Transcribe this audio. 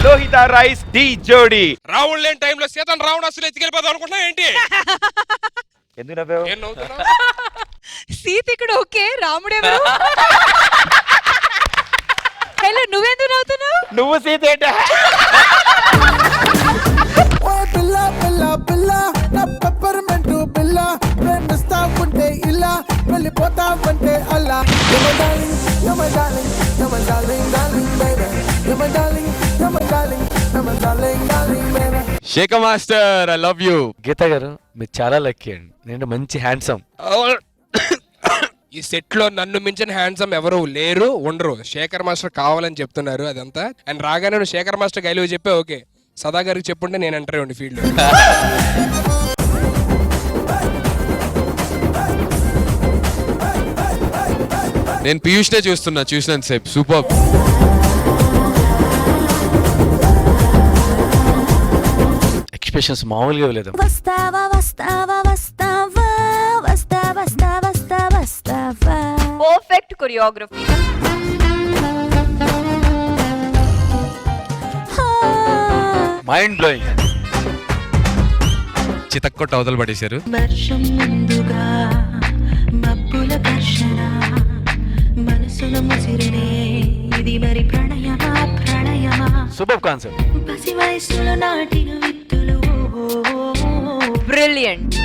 Lohitha rice D జోడి. రావుడు లేని టైంలో సీతన్ రావుడు అసలు ఎత్తుకెళ్ళిపోదాం అనుకుంటున్నా ఏంటి? ఎందుకు నవ్వావు? ఏం నవ్వుతున్నావ్? సీత ఇక్కడ ఓకే, రాముడెవరు? హలో, నువ్వెందుకు నవ్వుతున్నావు? నువ్వు సీత ఏంట? పిల్ల పిల్ల పిల్ల నా పెప్పర్మెంటు పిల్ల ప్రేమిస్తావుంటే ఇలా వెళ్ళిపోతావంటే అలా. You're my darling, you're my darling, you're my darling, darling baby. You're my darling, you're my darling, you're my darling, darling baby. Shekhar master I love you. Geetha గారు మీరు చాలా లక్కీ అండి, నేను మంచి హ్యాండ్సమ్. ఈ సెట్ లో నన్ను మించిన హ్యాండ్సమ్ ఎవరు లేరు, ఉండరు. శేఖర్ మాస్టర్ కావాలని చెప్తున్నారు అదంతా. అండ్ రాగానే నువ్వు శేఖర్ మాస్టర్ గైలువ చెప్పే ఓకే, సదా గారికి చెప్పుంటే నేను ఎంటర్ అయ్యండి ఫీల్డ్ లో. నేను పీయూష్ నే చూసినంత సేపు సూపర్. ఎక్స్ప్రెషన్స్ మామూలుగా లేదు. వస్తావా వస్తావా వస్తావా వస్తా వస్తా వస్తా వస్తావా. Perfect choreography. Mind blowing. చితక్కొట్ట అవతలు పడేశారు. వర్షం ముందుగా మబ్బుల ఘర్షణ మనసుల ముసిరినే ఇది మరి ప్రణయమా ప్రణయమా. Super concept. పసి వయసులో నాటిన విత్తులు బ్రిలియంట్.